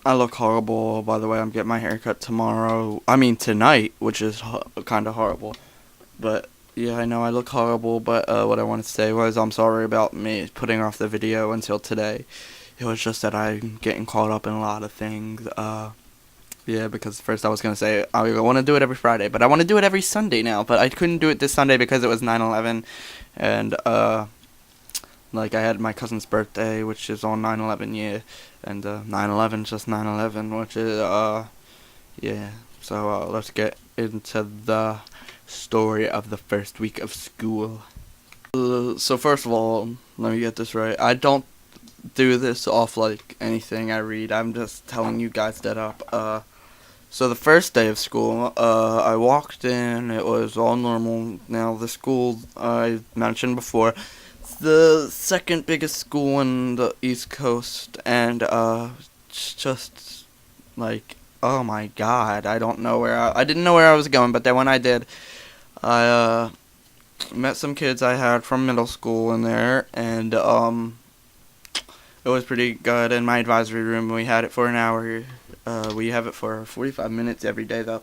I look horrible. By the way, I'm getting my haircut tomorrow. I mean tonight, which is kind of horrible. But yeah, I know I look horrible. But what I wanted to say was I'm sorry about me putting off the video until today. It was just that I'm getting caught up in a lot of things. Yeah, because first I was gonna say I want to do it every Friday, but I want to do it every Sunday now. But I couldn't do it this Sunday because it was 9/11, and like I had my cousin's birthday, which is on 9/11, yeah, and 9/11 just 9/11, which is yeah. So let's get into the story of the first week of school. So first of all, let me get this right. I don't do this off like anything I read. I'm just telling you guys that up. So the first day of school, I walked in. It was all normal. Now the school I mentioned before, it's the second biggest school in the East Coast, and it's just like, oh my God, I don't know I didn't know where I was going, but then when I did, I met some kids I had from middle school in there, and it was pretty good. In my advisory room, we had it for an hour. We have it for 45 minutes every day, though,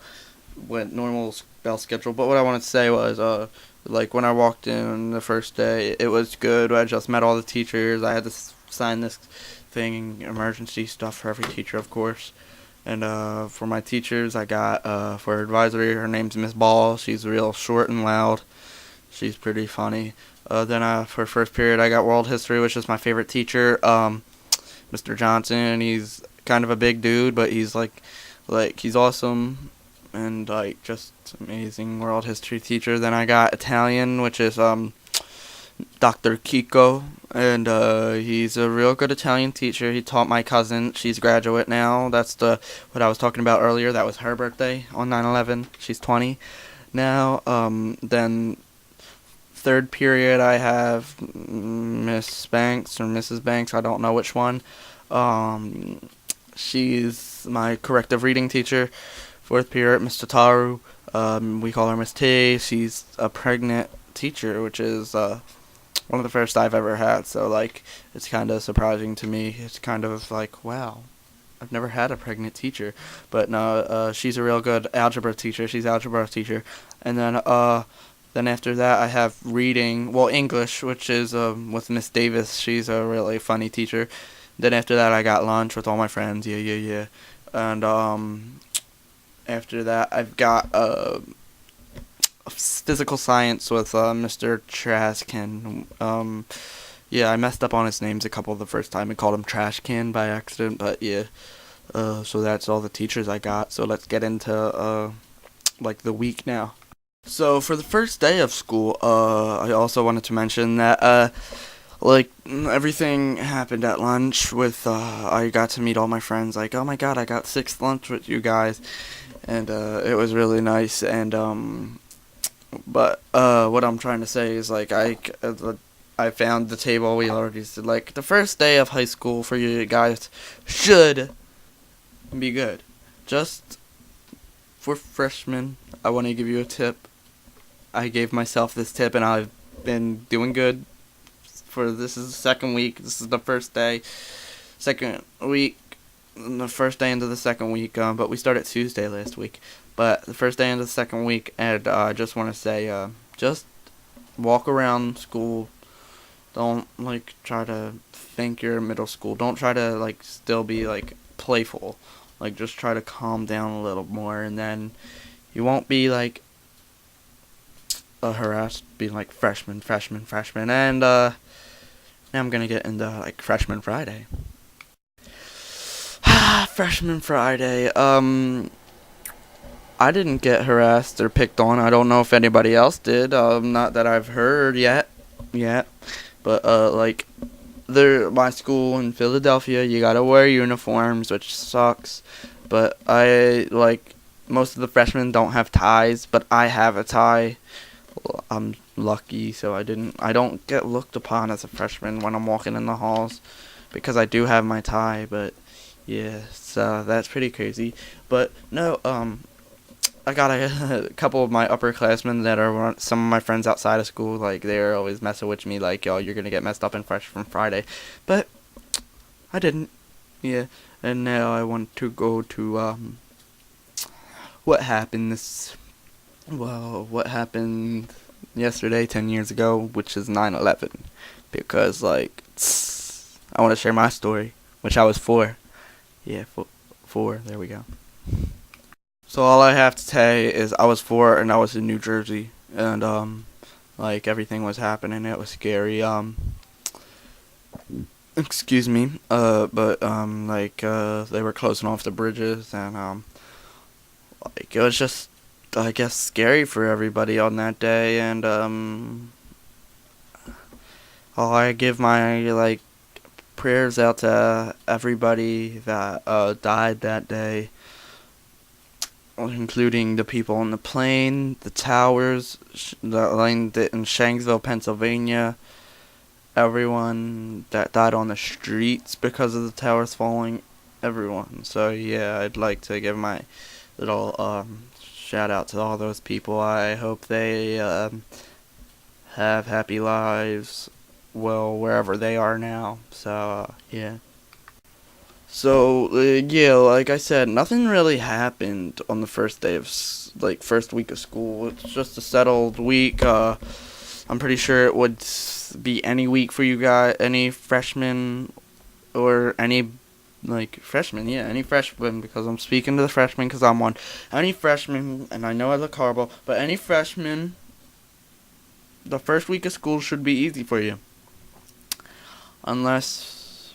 with normal bell schedule. But what I wanted to say was, like, when I walked in the first day, it was good. I just met all the teachers. I had to sign this thing, emergency stuff for every teacher, of course. And for my teachers, I got, for advisory, her name's Miss Ball. She's real short and loud. She's pretty funny. Then for first period, I got world history, which is my favorite teacher. Mr. Johnson. He's kind of a big dude, but he's like he's awesome and like just amazing world history teacher. Then I got Italian, which is Dr. Kiko, and he's a real good Italian teacher. He taught my cousin. She's graduate now. That's what I was talking about earlier. That was her birthday on 9/11. She's 20 now. Then third period, I have Miss Banks or Mrs. Banks. I don't know which one. She's my corrective reading teacher. Fourth period, Miss Tataru. We call her Miss T. She's a pregnant teacher, which is one of the first I've ever had. So, like, it's kind of surprising to me. It's kind of like, wow, I've never had a pregnant teacher. But no, she's a real good algebra teacher. She's an algebra teacher. And then after that, I have reading, well, English, which is with Miss Davis. She's a really funny teacher. Then after that, I got lunch with all my friends. Yeah. And after that, I've got physical science with Mr. Trashkin. Yeah, I messed up on his names a couple the first time. I called him Trashkin by accident, but yeah. So that's all the teachers I got. So let's get into like the week now. So for the first day of school, I also wanted to mention that like everything happened at lunch with I got to meet all my friends. Like, oh my God, I got sixth lunch with you guys, and it was really nice. And but what I'm trying to say is like I found the table we already said. Like the first day of high school for you guys should be good. Just for freshmen, I want to give you a tip. I gave myself this tip, and I've been doing good. This is the second week. This is the first day, second week, the first day into the second week. But we started Tuesday last week. But the first day into the second week, and I just want to say, just walk around school. Don't like try to think you're in middle school. Don't try to like still be like playful. Like just try to calm down a little more, and then you won't be like harassed being like freshman. And now I'm gonna get into like freshman Friday. Freshman Friday. I didn't get harassed or picked on. I don't know if anybody else did. Not that I've heard yet. But like my school in Philadelphia, you gotta wear uniforms, which sucks. But most of the freshmen don't have ties, but I have a tie. I'm lucky, so I don't get looked upon as a freshman when I'm walking in the halls because I do have my tie. But yeah, so that's pretty crazy. But no, I got a couple of my upperclassmen that are some of my friends outside of school. Like they're always messing with me, like, yo, you're gonna get messed up in freshman Friday, but I didn't. Yeah, And now I want to go to what happened what happened yesterday, 10 years ago, which is 9/11, because like I want to share my story, which I was 4. Yeah, 4. There we go. So all I have to say is I was 4 and I was in New Jersey, and like everything was happening. It was scary. Excuse me. But they were closing off the bridges, and like it was just, I guess, scary for everybody on that day. And I give my like prayers out to everybody that died that day, including the people on the plane, the towers, the line in Shanksville, Pennsylvania, everyone that died on the streets because of the towers falling, everyone. So yeah, I'd like to give my little shout out to all those people. I hope they have happy lives, well, wherever they are now. So yeah. So yeah, like I said, nothing really happened on the first day of first week of school. It's just a settled week. I'm pretty sure it would be any week for you guys, any freshmen or any like freshmen, yeah, any freshman, because I'm speaking to the freshmen because I'm one. Any freshman, and I know I look horrible, but any freshman, the first week of school should be easy for you, unless,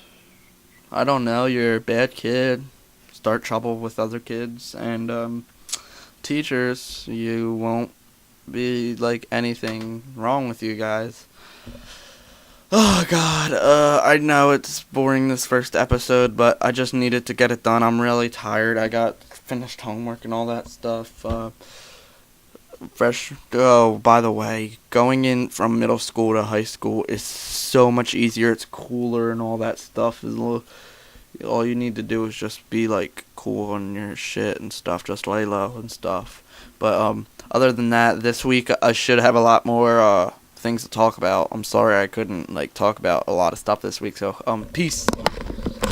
I don't know, you're a bad kid, start trouble with other kids, and teachers, you won't be like anything wrong with you guys. Oh god, I know it's boring this first episode, but I just needed to get it done. I'm really tired. I got finished homework and all that stuff. By the way, going in from middle school to high school is so much easier. It's cooler and all that stuff. All you need to do is just be like cool on your shit and stuff. Just lay low and stuff. But other than that, this week I should have a lot more things to talk about. I'm sorry I couldn't like talk about a lot of stuff this week. So peace.